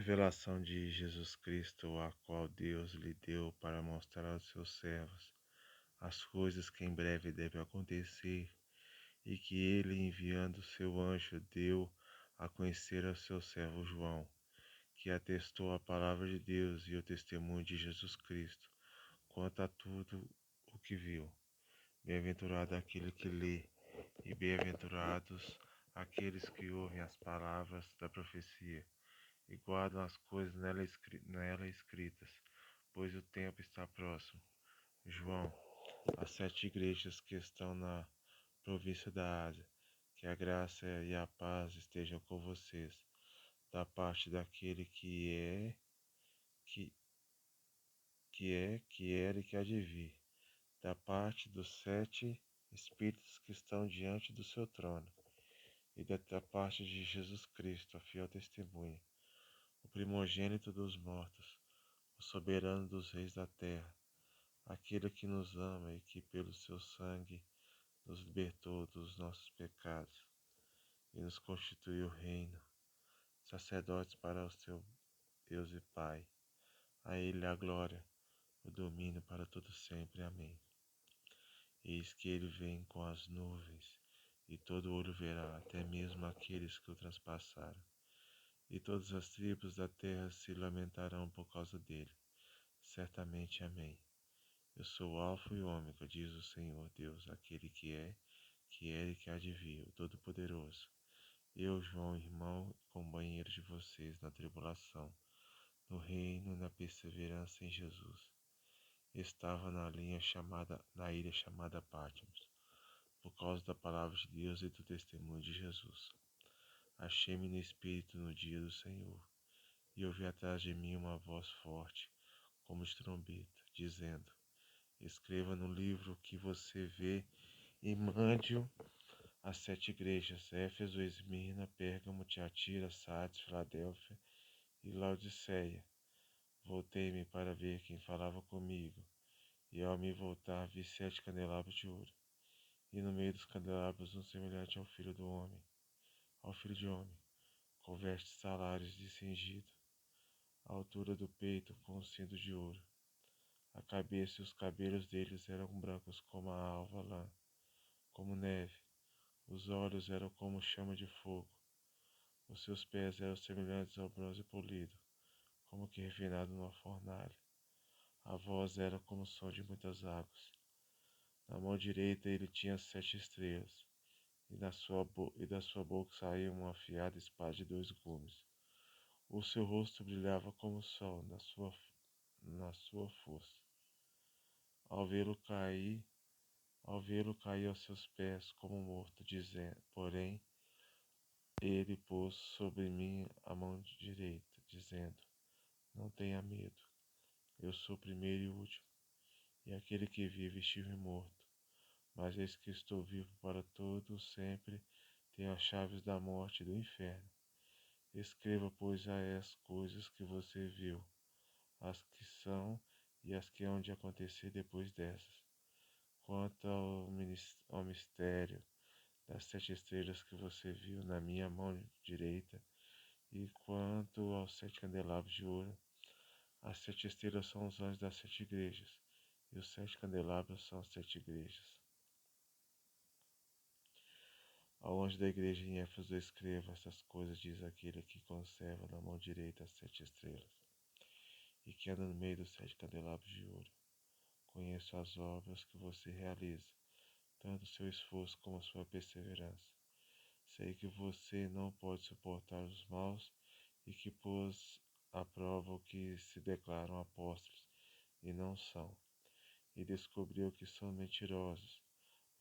Revelação de Jesus Cristo, a qual Deus lhe deu para mostrar aos seus servos as coisas que em breve devem acontecer, e que ele, enviando seu anjo, deu a conhecer ao seu servo João, que atestou a palavra de Deus e o testemunho de Jesus Cristo, quanto a tudo o que viu. Bem-aventurado aquele que lê, e bem-aventurados aqueles que ouvem as palavras da profecia e guardam as coisas nela escritas, pois o tempo está próximo. João, as 7 igrejas que estão na província da Ásia, que a graça e a paz estejam com vocês, da parte daquele que, que era e que há de vir, da parte dos 7 espíritos que estão diante do seu trono, e da parte de Jesus Cristo, a fiel testemunha, o primogênito dos mortos, o soberano dos reis da terra, aquele que nos ama e que pelo seu sangue nos libertou dos nossos pecados e nos constituiu reino, sacerdotes para o seu Deus e Pai. A ele a glória, o domínio para todo sempre. Amém. Eis que ele vem com as nuvens, e todo olho verá, até mesmo aqueles que o transpassaram, e todas as tribos da terra se lamentarão por causa dele. Certamente. Amém. Eu sou o Alfa e o Ômega, diz o Senhor Deus, aquele que era e que há de vir, o Todo-Poderoso. Eu, João, irmão e companheiro de vocês na tribulação, no reino e na perseverança em Jesus, estava na ilha chamada Patmos, por causa da palavra de Deus e do testemunho de Jesus. Achei-me no Espírito no dia do Senhor, e ouvi atrás de mim uma voz forte, como de trombeta, dizendo: Escreva no livro o que você vê e mande-o às 7 igrejas: Éfeso, Esmirna, Pérgamo, Tiatira, Sardes, Filadélfia e Laodiceia. Voltei-me para ver quem falava comigo, e ao me voltar vi 7 candelabros de ouro, e no meio dos candelabros um semelhante ao filho de homem, com vestes alares de cingido, à altura do peito com um cinto de ouro. A cabeça e os cabelos deles eram brancos como a alva lã, como neve. Os olhos eram como chama de fogo. Os seus pés eram semelhantes ao bronze polido, como que refinado numa fornalha. A voz era como o som de muitas águas. Na mão direita ele tinha 7 estrelas, e da sua boca saía uma afiada espada de 2 gumes. O seu rosto brilhava como o sol na sua força. Ao vê-lo caí aos seus pés como morto, porém ele pôs sobre mim a mão direita, dizendo: Não tenha medo, eu sou o primeiro e o último, e aquele que vive estive morto, mas eis que estou vivo para todo sempre, tenho as chaves da morte e do inferno. Escreva, pois, as coisas que você viu, as que são e as que hão de acontecer depois dessas. Quanto ao mistério das 7 estrelas que você viu na minha mão direita, e quanto aos 7 candelabros de ouro, as 7 estrelas são os anjos das 7 igrejas, e os 7 candelabros são as 7 igrejas. Ao anjo da igreja em Éfeso escreva: Essas coisas diz aquele que conserva na mão direita as 7 estrelas, e que anda no meio dos 7 candelabros de ouro. Conheço as obras que você realiza, tanto o seu esforço como a sua perseverança. Sei que você não pode suportar os maus e que pôs à prova o que se declaram apóstolos e não são, e descobriu que são mentirosos.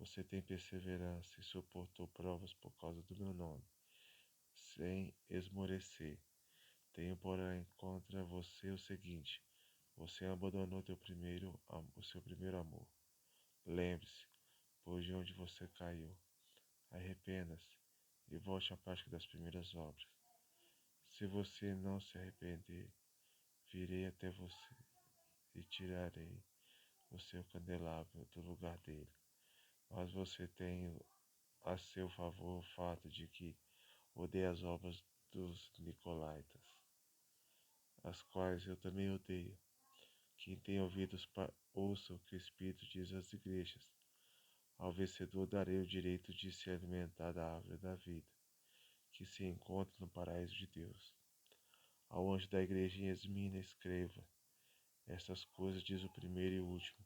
Você tem perseverança e suportou provas por causa do meu nome, sem esmorecer. Tenho, porém, contra você o seguinte: você abandonou o seu primeiro amor. Lembre-se, pois, de onde você caiu. Arrependa-se e volte à prática das primeiras obras. Se você não se arrepender, virei até você e tirarei o seu candelabro do lugar dele. Mas você tem a seu favor o fato de que odeia as obras dos nicolaítas as quais eu também odeio. Quem tem ouvidos, ouça o que o Espírito diz às igrejas. Ao vencedor darei o direito de se alimentar da árvore da vida, que se encontra no paraíso de Deus. Ao anjo da igreja em Esmina escreva: estas coisas diz o primeiro e o último,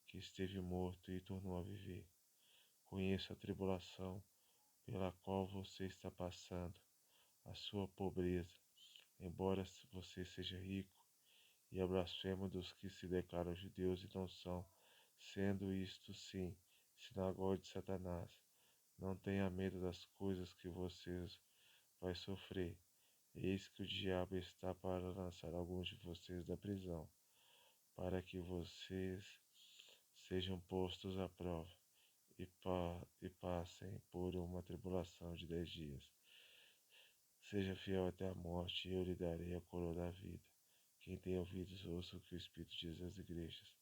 que esteve morto e tornou a viver. Conheço a tribulação pela qual você está passando, a sua pobreza, embora você seja rico, e a blasfêmia dos que se declaram judeus e não são, sendo isto sim, sinagoga de Satanás. Não tenha medo das coisas que vocês vai sofrer. Eis que o diabo está para lançar alguns de vocês da prisão, para que vocês sejam postos à prova e passem por uma tribulação de 10 dias. Seja fiel até a morte, e eu lhe darei a coroa da vida. Quem tem ouvidos, ouça o que o Espírito diz às igrejas.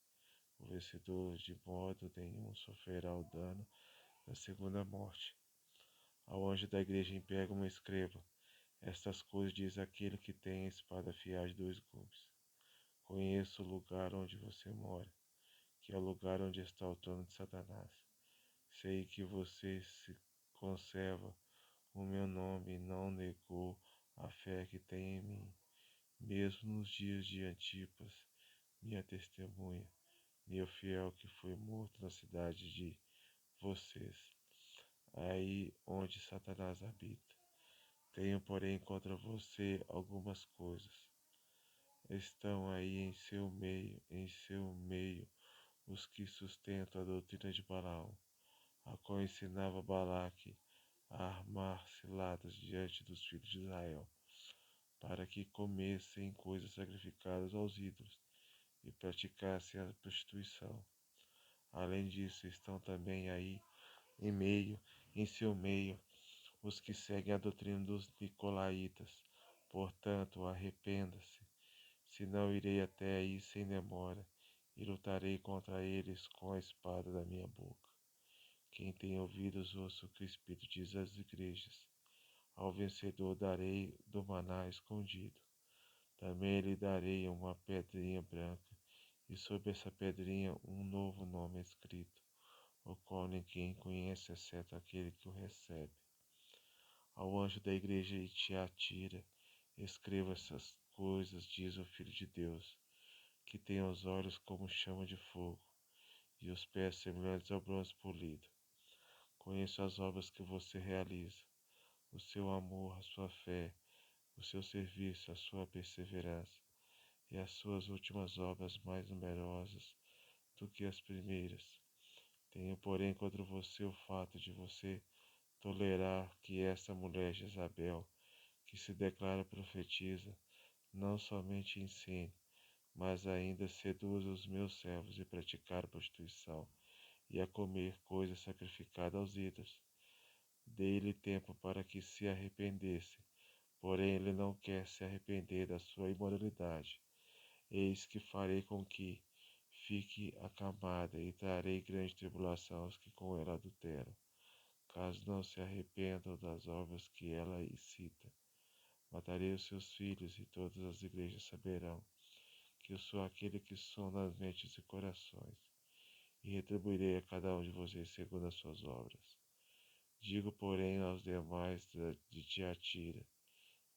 O vencedor de modo nenhum sofrerá o dano da segunda morte. Ao anjo da igreja em Pérgamo escreva: estas coisas diz aquele que tem a espada afiada de 2 gumes. Conheço o lugar onde você mora, que é o lugar onde está o trono de Satanás. Sei que você se conserva o meu nome e não negou a fé que tem em mim, mesmo nos dias de Antipas, minha testemunha, meu fiel que foi morto na cidade de vocês, aí onde Satanás habita. Tenho, porém, contra você algumas coisas. Estão aí em seu meio, os que sustentam a doutrina de Balaão, a qual ensinava Balaque a armar ciladas diante dos filhos de Israel, para que comessem coisas sacrificadas aos ídolos e praticassem a prostituição. Além disso, estão também aí em seu meio, os que seguem a doutrina dos nicolaítas. Portanto, arrependa-se, senão irei até aí sem demora, e lutarei contra eles com a espada da minha boca. Quem tem ouvidos, ouça o que o Espírito diz às igrejas. Ao vencedor darei do maná escondido. Também lhe darei uma pedrinha branca, e sobre essa pedrinha um novo nome escrito, o qual ninguém conhece exceto aquele que o recebe. Ao anjo da igreja de Tiatira, escreva essas coisas, diz o Filho de Deus, que tem os olhos como chama de fogo, e os pés semelhantes ao bronze polido. Conheço as obras que você realiza, o seu amor, a sua fé, o seu serviço, a sua perseverança, e as suas últimas obras mais numerosas do que as primeiras. Tenho, porém, contra você o fato de você tolerar que essa mulher Jezabel, que se declara profetisa, não somente ensine, mas ainda seduza os meus servos e praticar prostituição, e a comer coisas sacrificadas aos ídolos. Dei-lhe tempo para que se arrependesse, porém ele não quer se arrepender da sua imoralidade. Eis que farei com que fique acamada e trarei grande tribulação aos que com ela adulteram, caso não se arrependam das obras que ela incita. Matarei os seus filhos, e todas as igrejas saberão que eu sou aquele que sonda as mentes e corações, e retribuirei a cada um de vocês segundo as suas obras. Digo, porém, aos demais de Tiatira,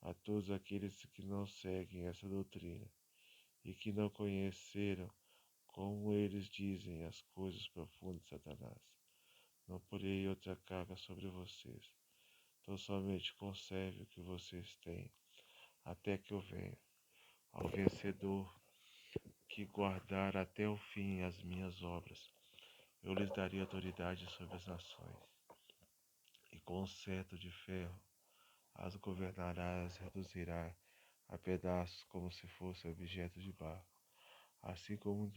a todos aqueles que não seguem essa doutrina, e que não conheceram, como eles dizem, as coisas profundas de Satanás. Não porei outra carga sobre vocês, tão somente conserve o que vocês têm, até que eu venha. Ao vencedor que guardar até o fim as minhas obras, eu lhes darei autoridade sobre as nações, e com um cetro de ferro as governará, as reduzirá a pedaços como se fossem objetos de barro. Assim como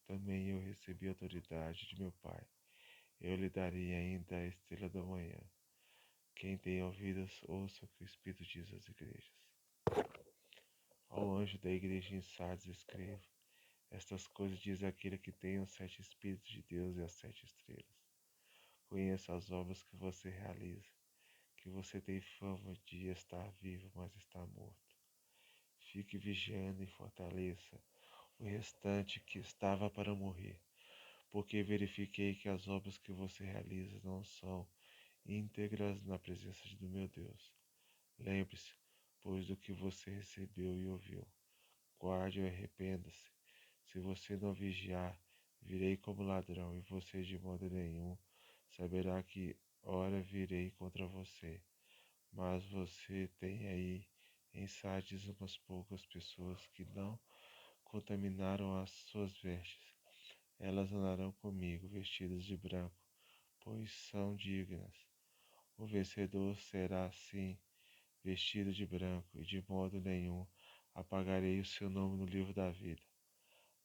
também eu recebi a autoridade de meu Pai, eu lhe darei ainda a estrela da manhã. Quem tem ouvidos, ouça o que o Espírito diz às igrejas. Ao anjo da igreja em Sardes escreva: estas coisas diz aquele que tem os 7 Espíritos de Deus e as 7 estrelas. Conheço as obras que você realiza, que você tem fama de estar vivo, mas está morto. fique vigiando e fortaleça o restante que estava para morrer, porque verifiquei que as obras que você realiza não são íntegras na presença do meu Deus. Lembre-se, pois, do que você recebeu e ouviu. Guarde e arrependa-se. Se você não vigiar, virei como ladrão, e você de modo nenhum saberá que hora virei contra você. Mas você tem aí em Sardes umas poucas pessoas que não contaminaram as suas vestes. Elas andarão comigo, vestidas de branco, pois são dignas. O vencedor será assim, vestido de branco, e de modo nenhum apagarei o seu nome no livro da vida.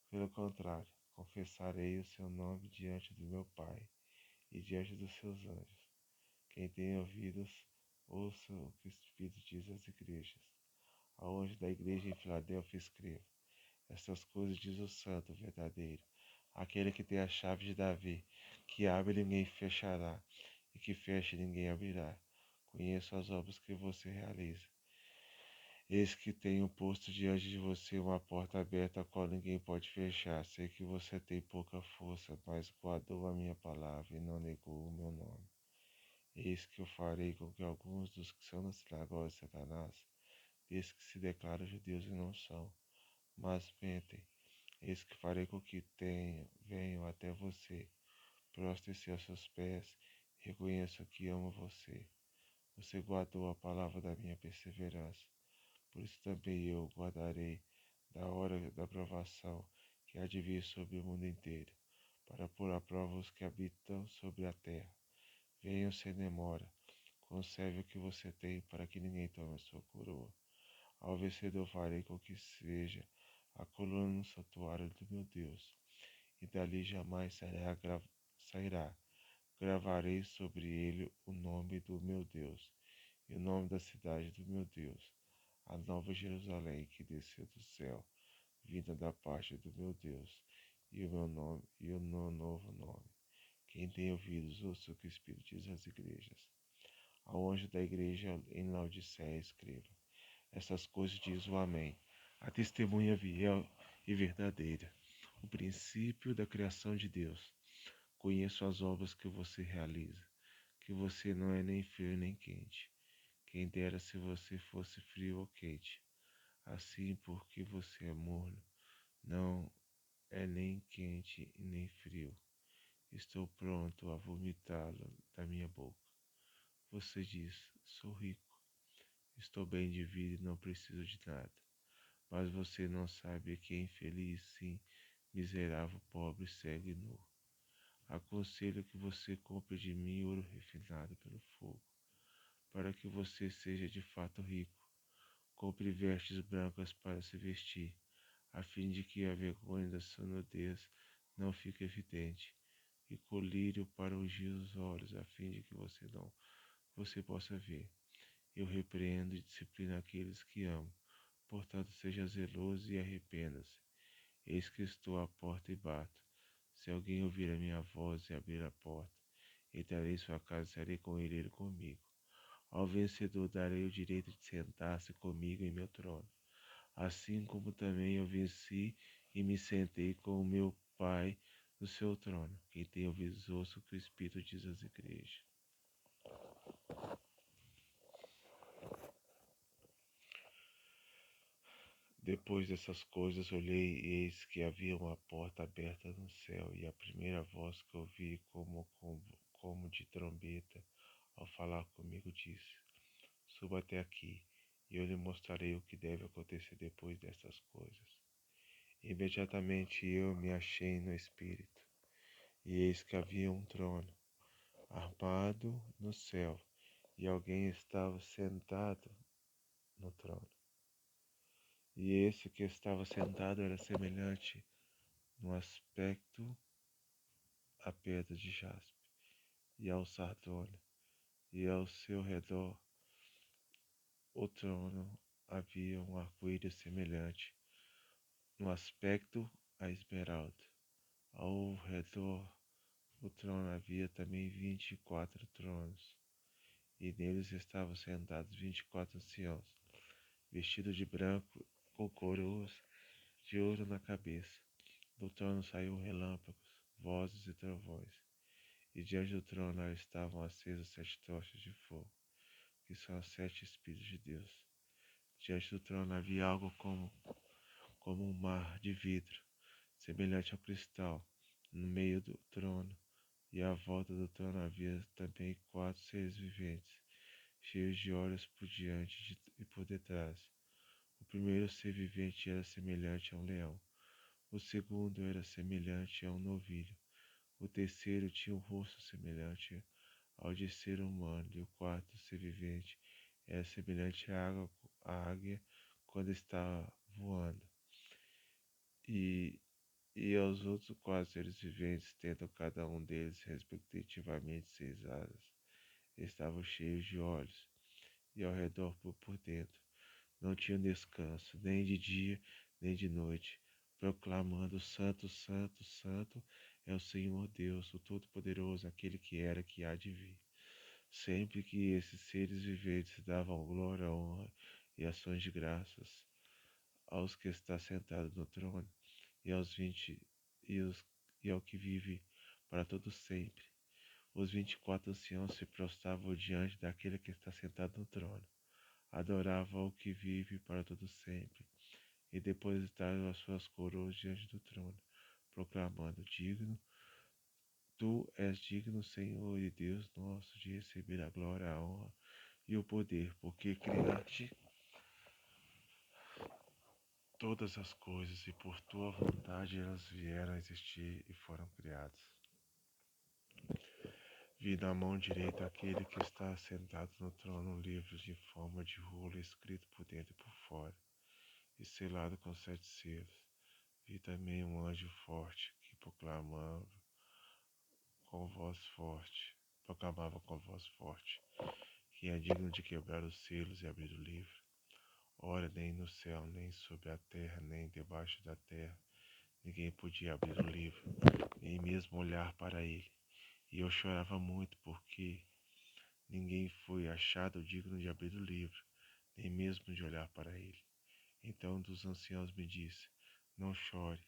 Pelo contrário, confessarei o seu nome diante do meu Pai e diante dos seus anjos. Quem tem ouvidos, ouça o que o Espírito diz às igrejas. Ao anjo da igreja em Filadélfia escreva: estas coisas diz o Santo verdadeiro, aquele que tem a chave de Davi, que abre e ninguém fechará, e que fecha e ninguém abrirá. Conheço as obras que você realiza. Eis que tenho posto diante de você uma porta aberta a qual ninguém pode fechar. Sei que você tem pouca força, mas guardou a minha palavra e não negou o meu nome. Eis que eu farei com que alguns dos que são na sinagoga de Satanás, desde que se declaram judeus e não são, mas mentem. Eis que farei com que venham até você, prostre-se aos seus pés, reconheçam que amo você. Você guardou a palavra da minha perseverança. Por isso também eu guardarei da hora da provação que há de vir sobre o mundo inteiro, para pôr à prova os que habitam sobre a terra. Venham sem demora, conserve o que você tem, para que ninguém tome a sua coroa. Ao vencedor farei com que seja a coluna no santuário do meu Deus, e dali jamais sairá. Gravarei sobre ele o nome do meu Deus, e o nome da cidade do meu Deus, a nova Jerusalém que desceu do céu, vinda da parte do meu Deus, e o meu nome, e o meu novo nome. Quem tem ouvidos, ouça o que o Espírito diz às igrejas. Ao anjo da igreja em Laodiceia escreva: essas coisas diz o Amém, a testemunha fiel e verdadeira, o princípio da criação de Deus. Conheço as obras que você realiza, que você não é nem frio nem quente. Quem dera se você fosse frio ou quente. Assim, porque você é morno, não é nem quente e nem frio. Estou pronto a vomitá-lo da minha boca. Você diz: sou rico, estou bem de vida e não preciso de nada. Mas você não sabe que é infeliz, sim, miserável, pobre, cego e nu. Aconselho que você compre de mim ouro refinado pelo fogo, para que você seja de fato rico. Compre vestes brancas para se vestir, a fim de que a vergonha da sua nudez não fique evidente, e colírio para ungir os olhos, a fim de que você possa ver. Eu repreendo e disciplino aqueles que amo. Portanto, seja zeloso e arrependa-se. Eis que estou à porta e bato. Se alguém ouvir a minha voz e abrir a porta, entrarei em sua casa e serei com ele comigo. Ao vencedor darei o direito de sentar-se comigo em meu trono, assim como também eu venci e me sentei com o meu Pai no seu trono. Quem tem ouvidos, ouça o que o Espírito diz às igrejas. Depois dessas coisas olhei e eis que havia uma porta aberta no céu, e a primeira voz que ouvi como de trombeta ao falar comigo disse: suba até aqui, e eu lhe mostrarei o que deve acontecer depois destas coisas. Imediatamente eu me achei no Espírito, e eis que havia um trono armado no céu, e alguém estava sentado no trono. E esse que estava sentado era semelhante no aspecto à pedra de jaspe e ao sardônio, e ao seu redor o trono havia um arco-íris semelhante no aspecto à esmeralda. Ao redor do trono havia também 24 tronos, e neles estavam sentados 24 anciãos, vestidos de branco, com coroas de ouro na cabeça. Do trono saiu relâmpagos, vozes e trovões, e diante do trono estavam acesas 7 tochas de fogo, que são os 7 Espíritos de Deus. Diante do trono havia algo como um mar de vidro, semelhante ao cristal, no meio do trono, e à volta do trono havia também 4 seres viventes, cheios de olhos por diante e por detrás. O primeiro ser vivente era semelhante a um leão, o segundo era semelhante a um novilho, o terceiro tinha um rosto semelhante ao de ser humano, e o quarto ser vivente era semelhante à águia quando está voando. E aos outros 4 seres viventes, tendo cada um deles respectivamente 6 asas, estavam cheios de olhos, e ao redor por dentro não tinham descanso, nem de dia nem de noite, proclamando: Santo, Santo, Santo é o Senhor Deus, o Todo-Poderoso, aquele que era, que há de vir. Sempre que esses seres viventes davam glória, honra e ações de graças aos que está sentado no trono, e aos 20 e, os, e ao que vive para todo sempre. Os 24 anciãos se prostravam diante daquele que está sentado no trono, adoravam o que vive para todo sempre, e depositaram as suas coroas diante do trono, proclamando: Digno, tu és digno, Senhor e Deus nosso, de receber a glória, a honra e o poder, porque criaste todas as coisas e por tua vontade elas vieram a existir e foram criadas. Vi na mão direita aquele que está sentado no trono livros em forma de rolo, escrito por dentro e por fora, e selado com 7 selos. Vi também um anjo forte que proclamava com voz forte, que é digno de quebrar os selos e abrir o livro. Ora, nem no céu, nem sobre a terra, nem debaixo da terra, ninguém podia abrir o livro, nem mesmo olhar para ele. E eu chorava muito, porque ninguém foi achado digno de abrir o livro, nem mesmo de olhar para ele. Então um dos anciãos me disse: Não chore,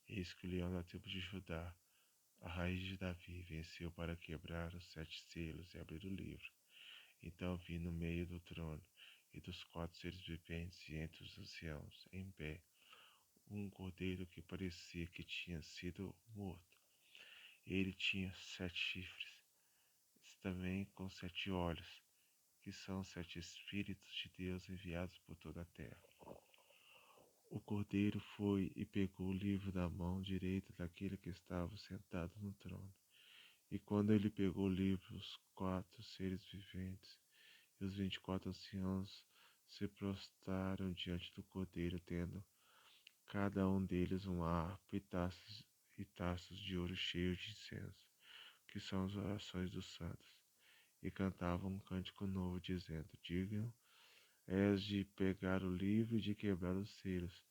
eis que o leão da tribo de Judá, a raiz de Davi, venceu para quebrar os 7 selos e abrir o livro. Então vi no meio do trono e dos 4 seres viventes e entre os anciãos, em pé, um cordeiro que parecia que tinha sido morto. Ele tinha 7 chifres, também com 7 olhos, que são 7 Espíritos de Deus enviados por toda a terra. O cordeiro foi e pegou o livro da mão direita daquele que estava sentado no trono. E quando ele pegou o livro, os 4 seres viventes e os 24 anciãos se prostraram diante do cordeiro, tendo cada um deles um harpa e taças de ouro cheios de incenso, que são as orações dos santos, e cantavam um cântico novo, dizendo: Digno és de pegar o livro e de quebrar os selos,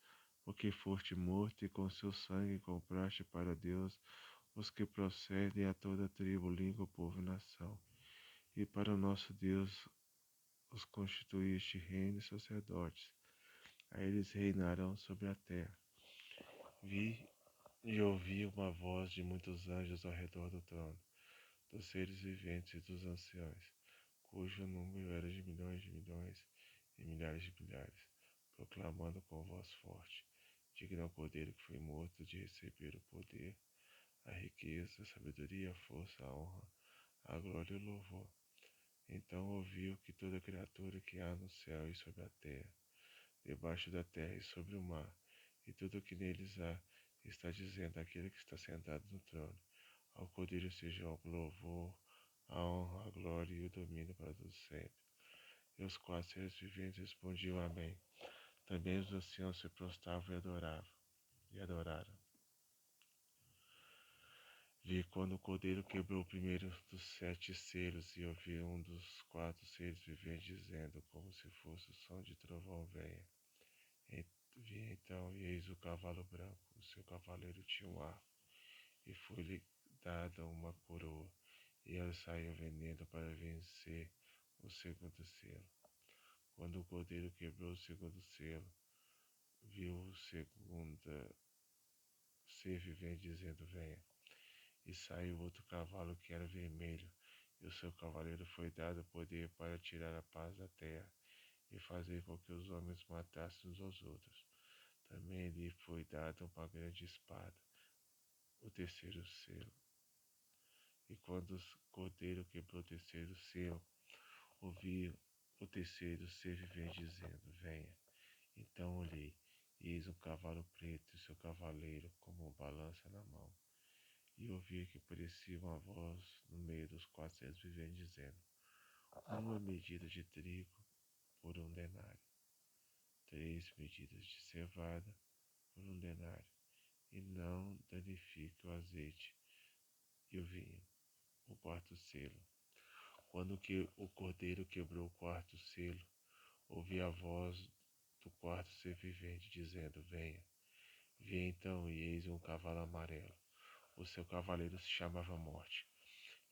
porque foste morto e com seu sangue compraste para Deus os que procedem a toda tribo, língua, povo e nação. E para o nosso Deus os constituíste reino e sacerdotes. A eles reinarão sobre a terra. Vi e ouvi uma voz de muitos anjos ao redor do trono, dos seres viventes e dos anciãos, cujo número era de milhões e milhares de milhares, proclamando com voz forte: Digno é o cordeiro que foi morto de receber o poder, a riqueza, a sabedoria, a força, a honra, a glória e o louvor. Então ouviu que toda criatura que há no céu e sobre a terra, debaixo da terra e sobre o mar, e tudo o que neles há, está dizendo àquele que está sentado no trono: Ao Cordeiro seja o louvor, a honra, a glória e o domínio para todos sempre. E os 4 seres viventes respondiam: Amém. Também os anciãos se prostravam e adoraram. Vi quando o Cordeiro quebrou o primeiro dos 7 selos, e ouvi um dos 4 seres viventes dizendo, como se fosse o som de trovão: Venha. Vi então, e eis o cavalo branco. O seu cavaleiro tinha um arco, e foi-lhe dada uma coroa, e ele saiu vendendo para vencer o segundo selo. Quando o cordeiro quebrou o segundo selo, o segundo ser vivente, dizendo: venha. E saiu outro cavalo que era vermelho, e o seu cavaleiro foi dado poder para tirar a paz da terra e fazer com que os homens matassem uns aos outros. Também lhe foi dada uma grande espada, o terceiro selo. E quando o cordeiro quebrou o terceiro selo, ouvi o terceiro ser vivente dizendo: venha. Então olhei, e eis um cavalo preto e seu cavaleiro como uma balança na mão. E ouvi que parecia uma voz no meio dos 400 viventes dizendo: uma medida de trigo por 1 denário, 3 medidas de cevada por 1 denário, e não danifique o azeite e o vinho. O quarto selo. Quando que o cordeiro quebrou o quarto selo, ouvi a voz do quarto ser vivente dizendo: venha. Vi então, e eis um cavalo amarelo. O seu cavaleiro se chamava Morte,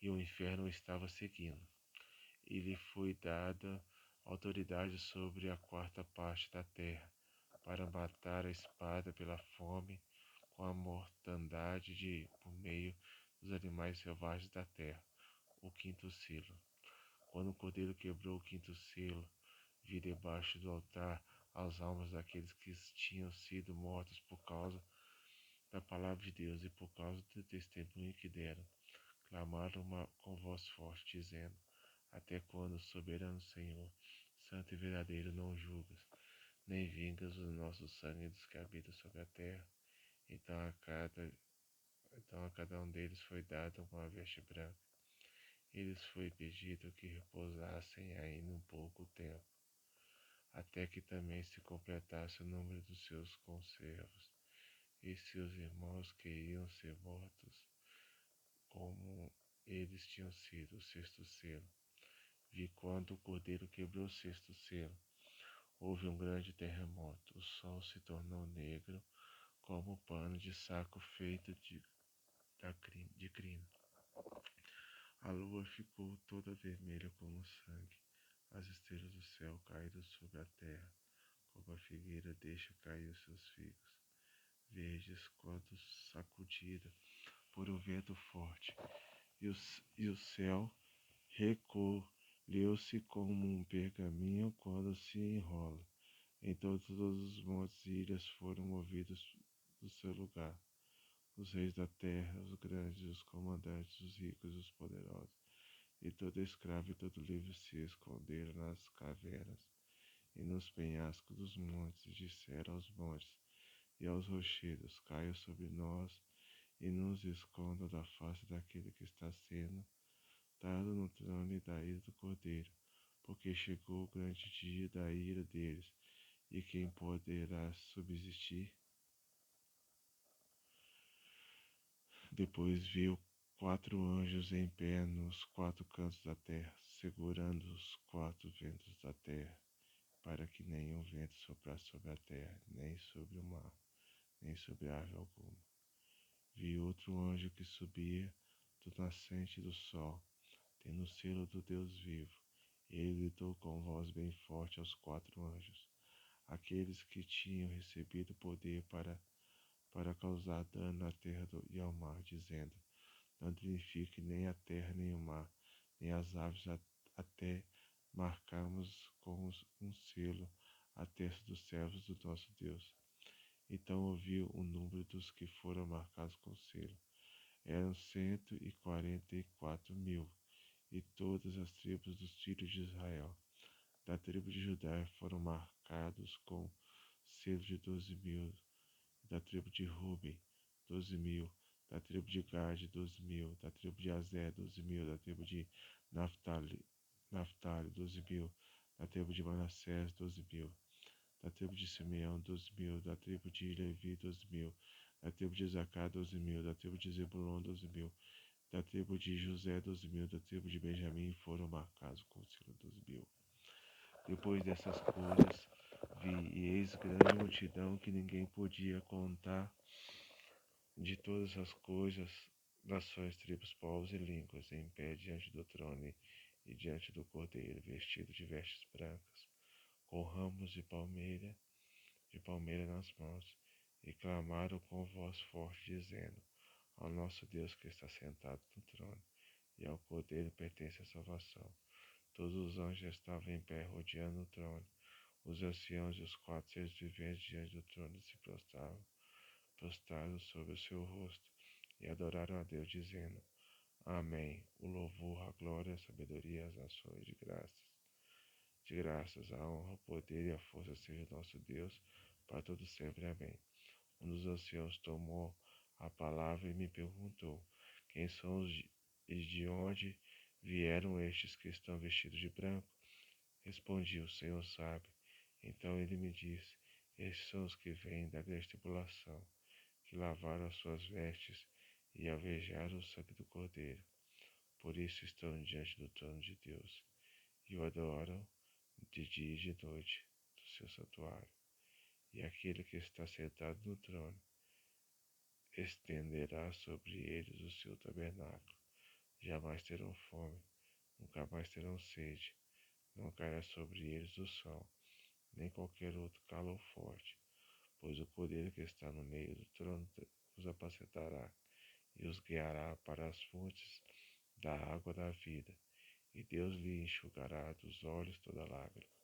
e o inferno o estava seguindo. E lhe foi dada autoridade sobre a quarta parte da terra, para matar a espada pela fome, com a mortandade por meio dos animais selvagens da terra. O quinto selo. Quando o cordeiro quebrou o quinto selo, vi debaixo do altar as almas daqueles que tinham sido mortos por causa da palavra de Deus e por causa do testemunho que deram. Clamaram com voz forte, dizendo: até quando, soberano Senhor, santo e verdadeiro, não julgas, nem vingas o nosso sangue dos que habitam sobre a terra? Então a cada um deles foi dada uma veste branca. Eles foi pedido que repousassem ainda um pouco tempo, até que também se completasse o número dos seus conservos, e seus irmãos que iam ser mortos, como eles tinham sido. O sexto selo. Vi quando o cordeiro quebrou o sexto selo. Houve um grande terremoto. O sol se tornou negro como pano de saco feito de crina. A lua ficou toda vermelha como sangue. As estrelas do céu caíram sobre a terra, como a figueira deixa cair os seus figos, verdes quando sacudida por um vento forte. E o céu recolheu-se como um pergaminho quando se enrola. Então todos os montes e ilhas foram movidos do seu lugar. Os reis da terra, os grandes, os comandantes, os ricos, os poderosos, e todo escravo e todo livre se esconderam nas cavernas e nos penhascos dos montes, e disseram aos montes e aos rochedos: caiam sobre nós e nos escondam da face daquele que está sendo dado no trono e da ira do Cordeiro, porque chegou o grande dia da ira deles, e quem poderá subsistir? Depois viu 4 anjos em pé nos 4 cantos da terra, segurando os 4 ventos da terra, para que nenhum vento soprasse sobre a terra, nem sobre o mar, nem sobre árvore alguma. Vi outro anjo que subia do nascente do sol, tendo o selo do Deus vivo. Ele gritou com voz bem forte aos 4 anjos, aqueles que tinham recebido poder para causar dano à terra e ao mar, dizendo: não danifique nem a terra, nem o mar, nem as aves, até marcarmos com um selo a testa dos servos do nosso Deus. Então ouviu o número dos que foram marcados com selo. Eram 144.000, e todas as tribos dos filhos de Israel. Da tribo de Judá foram marcados com selo de 12.000, da tribo de Ruben, 12.000, da tribo de Gade, 12.000, da tribo de Azer, 12.000, da tribo de Naphtali, 12.000, da tribo de Manassés, 12.000, da tribo de Simeão, 12.000, da tribo de Levi, 12.000, da tribo de Zacá, 12.000, da tribo de Zebulon, 12.000, da tribo de José, 12.000, da tribo de Benjamim foram marcados com o selo 12.000. Depois dessas coisas, vi, e eis grande multidão que ninguém podia contar, de todas as coisas, nações, tribos, povos e línguas, em pé diante do trono e diante do Cordeiro, vestido de vestes brancas, com ramos de palmeira de palmeira nas mãos, e clamaram com voz forte, dizendo: Ao nosso Deus que está sentado no trono, e ao poder pertence a salvação. Todos os anjos estavam em pé, rodeando o trono. Os anciãos e os 4 seres viventes diante do trono se prostraram sobre o seu rosto, e adoraram a Deus, dizendo: Amém. O louvor, a glória, a sabedoria, as ações de graças, a honra, o poder e a força seja nosso Deus, para todo sempre. Amém. Um dos anciãos tomou a palavra e me perguntou: Quem são e de onde vieram estes que estão vestidos de branco? Respondi: O Senhor sabe. Então ele me disse: Estes são os que vêm da grande tribulação, que lavaram as suas vestes e alvejaram o sangue do Cordeiro. Por isso estão diante do trono de Deus e o adoram de dia e de noite do seu santuário. E aquele que está sentado no trono estenderá sobre eles o seu tabernáculo. Jamais terão fome, nunca mais terão sede, não cairá sobre eles o sol, nem qualquer outro calor forte, pois o poder que está no meio do trono os apacentará e os guiará para as fontes da água da vida, e Deus lhe enxugará dos olhos toda lágrima.